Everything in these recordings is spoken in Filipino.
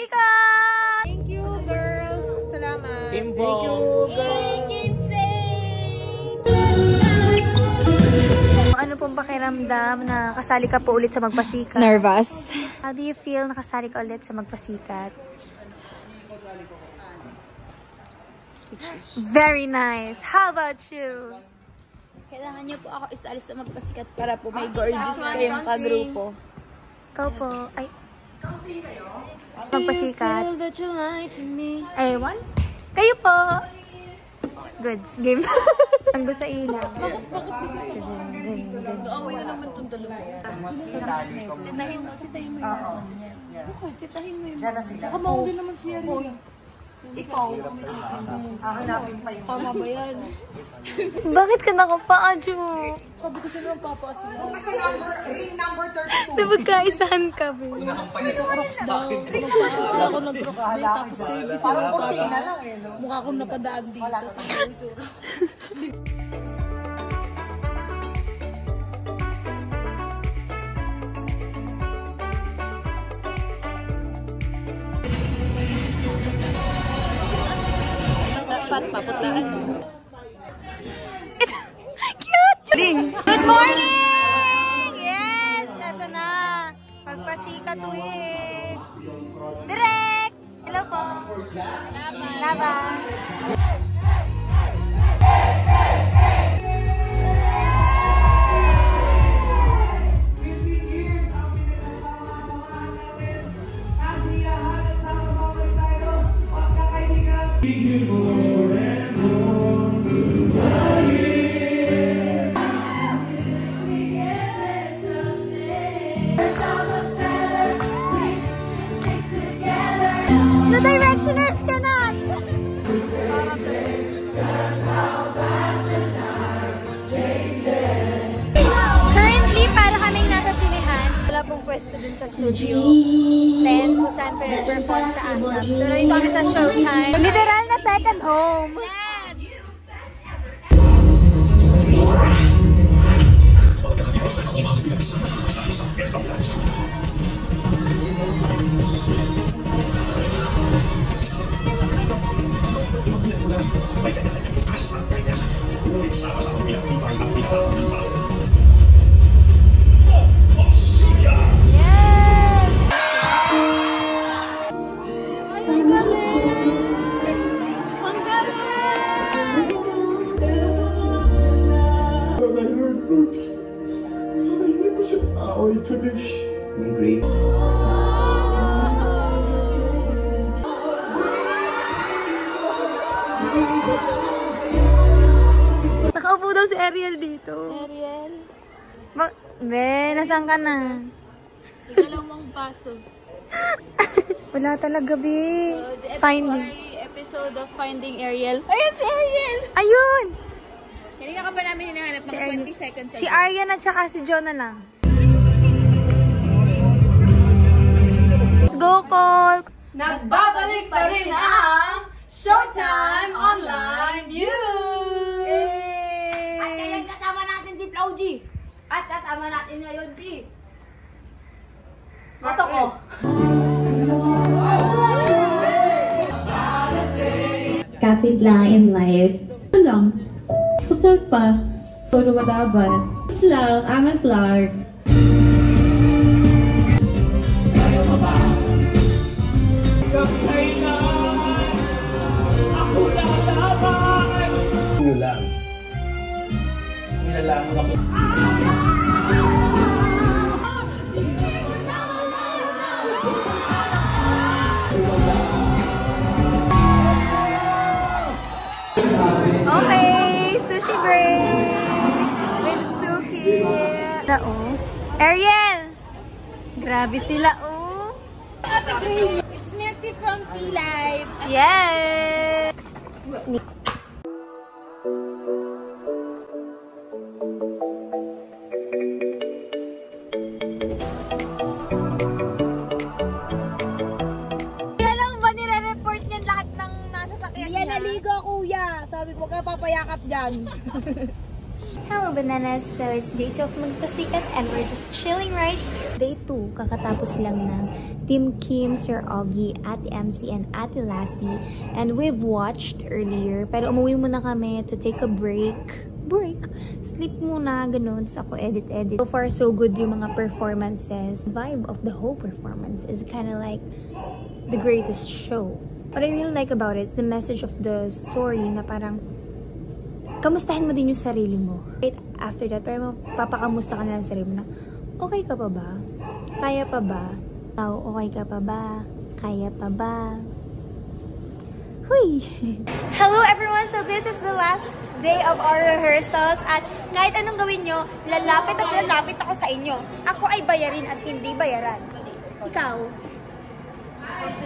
magpasikat! Thank you, girls. Salamat. Thank you, guys. Ano pong pakiramdam na kasali ka po ulit sa magpasikat? Nervous. How do you feel nakasali ka ulit sa magpasikat? Very nice. How about you? Kailangan niyo po ako isali sa magpasikat para po may gorgeous kayong kagrupo. Ikaw po. Ay. Magpasikat. Ewan? Kayo po. Goods. Game. Ang gusto ilaw. Sitahin mo yun. Baka mauli naman siya rin. Ikaw. Tama ba yan? Bakit ka nakapaa, Jo? Sabi ko siya naman papaas mo. Ring number 32. Di magkaisahan ka, be? Crocs daw. Wala ako ng-crocs day. Tapos kayo bisa Parang kurtina lang eh, no? mukha akong napadaan dito. Dapat paputlaan. Cute! Good morning! Yes! Ito na. Magpasikat with Direk! Hello po. Laban. No Directioners ka na! Currently, para kaming nasa sinihan. Wala pong pwesto dun sa studio. 10 kung saan perform sa ASAP. So, nandito kami sa showtime. Literal na second home. Nakaupo daw si Ariel dito. Ariel? Nasaan ka na? Ikalawang paso. Wala talaga, Bi. Finding. Episode of Finding Ariel. Ayun si Ariel! Ayun! Kanina ka pa namin hinahanap ng 20 seconds ago. Si Aryan at saka si Jonah lang. Let's go, Cole! Nagbabalik pa rin ang Showtime Online News! At ngayon kasama natin si Flaugy. At kasama natin ngayon si Mato ko. Kapit lang in life. Ito lang. Support pa. Puro madaban. Lang, angas lang. Yun lang. Nilalangan ako. Okay, sushi break with Suki. Ariel! Grabe sila, oh. It's Nettie from T-Live. Yes! Alam ba nire-report niyan lahat ng nasa sakyan niya? Yan, naligo, kuya. Sabi ko, huwag ka papayakap dyan. Hello bananas! So it's day 2 of Magpasikat and we're just chilling right here. Day 2, kakatapos lang ng Team Kim, Sir Augie, Ate MC, and Ate Lassie. And we've watched earlier, pero umuwi muna kami to take a break. Sleep muna, ganun. So ako edit. So far, so good yung mga performances. The vibe of the whole performance is kind of like the greatest show. What I really like about it is the message of the story na parang kamustahin mo din yung sarili mo. Right after that, pero papakamusta ka na lang sa sarili mo na, okay ka pa ba? Kaya pa ba? Okay ka pa ba? Kaya pa ba? Huy! Hello everyone! So this is the last day of our rehearsals at kahit anong gawin nyo, lalapit at lalapit ako sa inyo. Ako ay bayarin at hindi bayaran. Ikaw?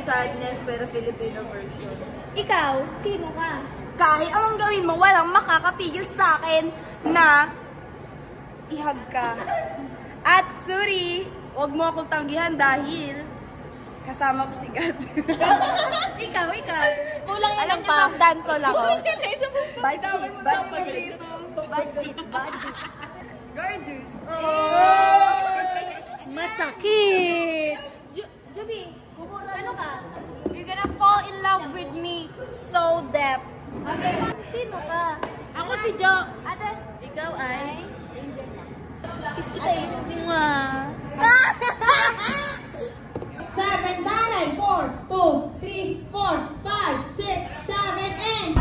Sadness pero Filipino version. Ikaw? Sino ka? Kahit anong gawin mo, walang makakapigil sa akin na ihag ka. At Suri, huwag mo akong tanggihan dahil kasama ko si God. Ikaw. Kulang yan ng pop dancehall ako. Budget. Gorgeous. Masakit! Juby, ano ka? You're gonna fall in love with me so deep. Okay. Sino ka? Ako si Jo. Ate? Ikaw ay? Angel na. Kiss kita eh. 7, 9, 4, 2, 3, 4, 5, 6, 7, and...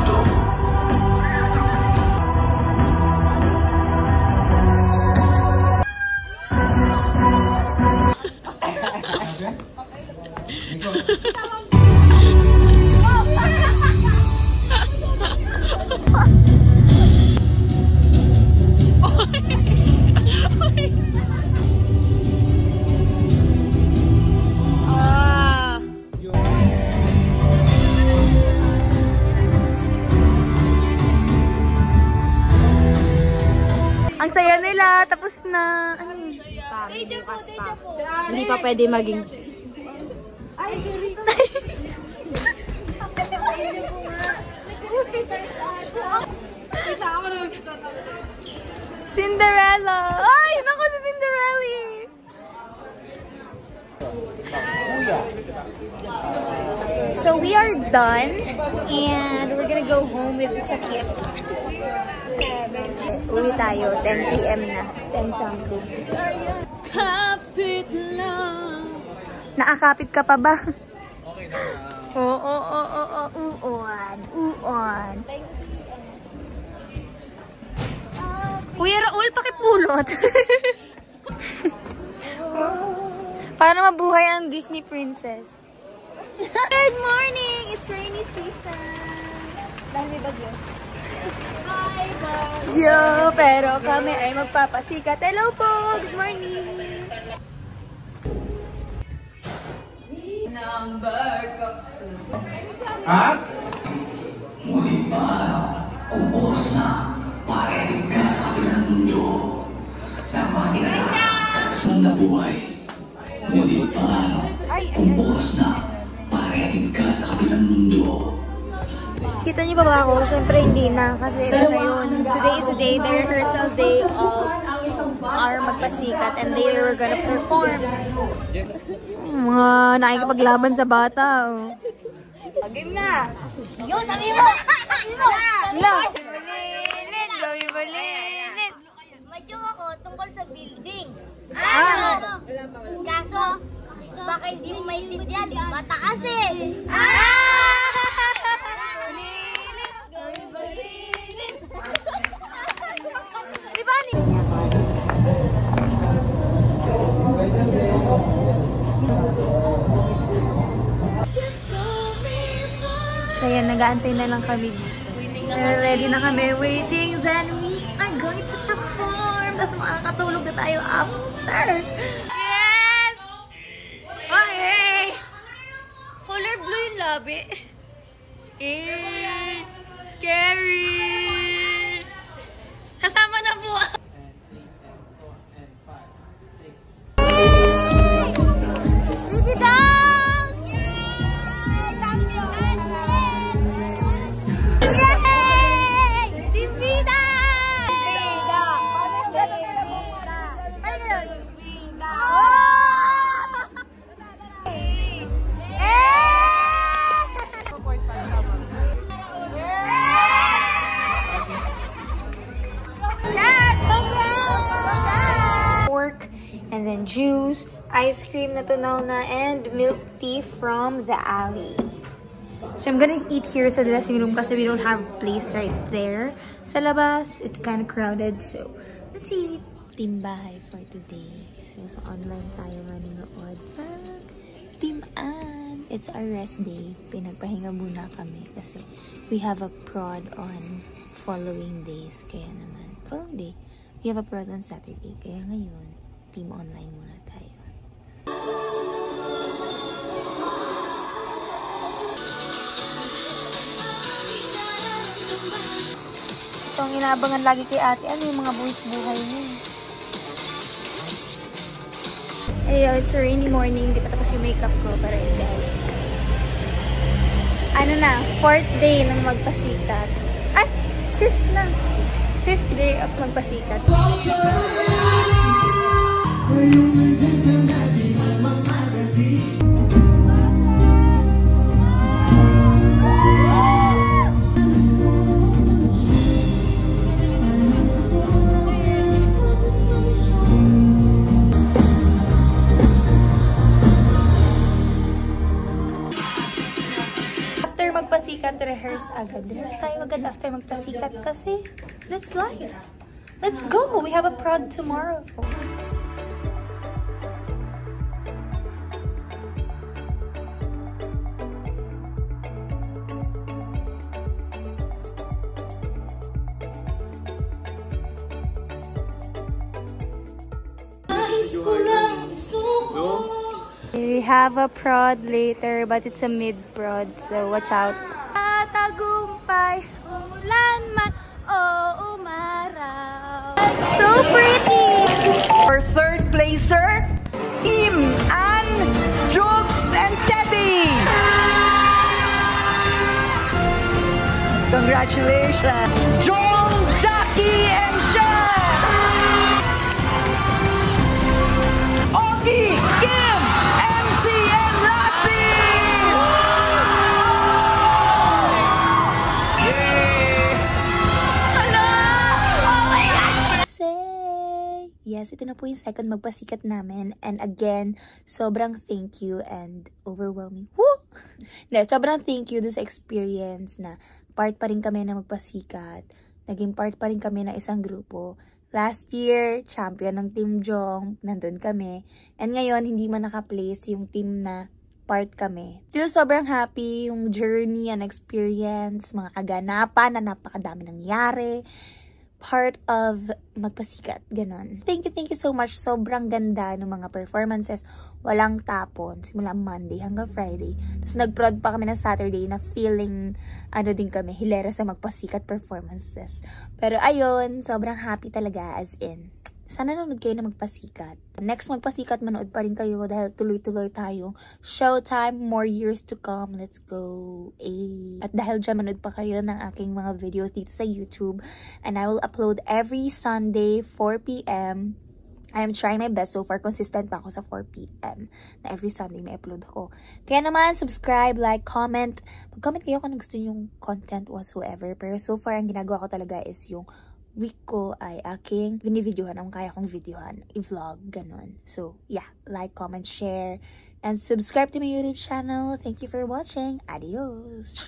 Ang saya nila, tapos na. Ano yun? Bukas pa. Hindi pa pwede maging... Ay, sorry. Cinderella! Ay, naku si Cinderella! So we are done and we're gonna go home with Sakit. Uwi tayo, 10 PM na. 10 something. Kapit lang. Nakakapit ka pa ba? Oo. Uon. Kuya Raul, pakipulot. Para mabuhay ang Disney princess. Good morning! It's rainy season. Dahil may bagyo. Bye! Yo, pero kami ay magpapasikat. Hello po! Good morning! Ha? Ngunit paano kung oras na parating ka sa kabilang mundo na maginagawa na buhay? Ngunit paano kung oras na parating ka sa kabilang mundo? Kita niyo pa ba ako? Siyempre hindi na kasi ito na yun. Today is the day, the rehearsal day of our Magpasikat and later we're gonna perform. Mga nakikipaglaban sa bata. Oh. Game na! Yun, sabi mo! Gawin malilit! May joke ako tungkol sa building. Kaso, baka hindi mo maintindihan, mataas eh. Di ba ni? So yan, nag-aantay na lang kami. Ready na kami. Waiting, then we are going to perform. Tapos makakatulog na tayo after. Yes! Okay! Color blue yung labi. Eh, scary! Sasama na po. Baby down! Yay! Champion! Yay! Team Vida! then juice, ice cream na tunaw na, and milk tea from the alley. So I'm gonna eat here sa dressing room kasi we don't have place right there. Sa labas, it's kind of crowded, so let's eat. Team bahay for today. So sa online tayo manonood. Team Ann. It's our rest day. Pinagpahinga muna kami kasi we have a prod on following days. Kaya naman, following day, we have a prod on Saturday. Kaya ngayon, team online muna tayo. Itong inaabangan lagi kay ate, ano yung mga buwis buhay niya. Ayo, it's a rainy morning. Di pa tapos yung makeup ko, pero it's ano na, 4th day ng magpasikat. Ay, 5th na. 5th day of magpasikat. Magpasikat, rehearse agad. Rehearse tayo agad after magpasikat kasi that's life. Let's go! We have a prod tomorrow. We have a prod later, but it's a mid-prod, so watch out. Tagumpay, umulan man, o umaraw. So pretty! Our third placer, Team Ann, Jukes, and Teddy! Congratulations! Jong, Jackie, and Sean! Ogie, Kim, MC, and Lassie! Hello! Oh my God! Say, yes, ito na po yung second magpasikat namin. And again, sobrang thank you and overwhelming. Woo! Sobrang thank you dun sa experience na part pa rin kami na magpasikat. Naging part pa rin kami ng isang grupo. Last year, champion ng Team Jong, nandun kami. And ngayon, hindi man naka-place yung team na part kami. Still, sobrang happy yung journey and experience, mga kaganapan na napakadami nangyari. Part of magpasikat, ganon. Thank you so much. Sobrang ganda ng mga performances. Walang tapon. Simula Monday hanggang Friday. Tapos nag-prod pa kami ng Saturday na feeling, din kami, hilera sa magpasikat performances. Pero ayun, sobrang happy talaga as in. Sana nanonood kayo na magpasikat. Next magpasikat, manood pa rin kayo dahil tuloy-tuloy tayo. Showtime, more years to come. Let's go. At dahil dyan, manood pa kayo ng aking mga videos dito sa YouTube. And I will upload every Sunday, 4 p.m. I am trying my best. So far, consistent pa ako sa 4 p.m. na every Sunday may upload ako. Kaya naman, subscribe, like, comment. Mag-comment kayo kung gusto nyo yung content whatsoever. Pero so far, ang ginagawa ko talaga is yung week ko ay aking binivideohan ang kaya kong videohan, i-vlog, ganun. So, yeah, like, comment, share, and subscribe to my YouTube channel. Thank you for watching. Adios!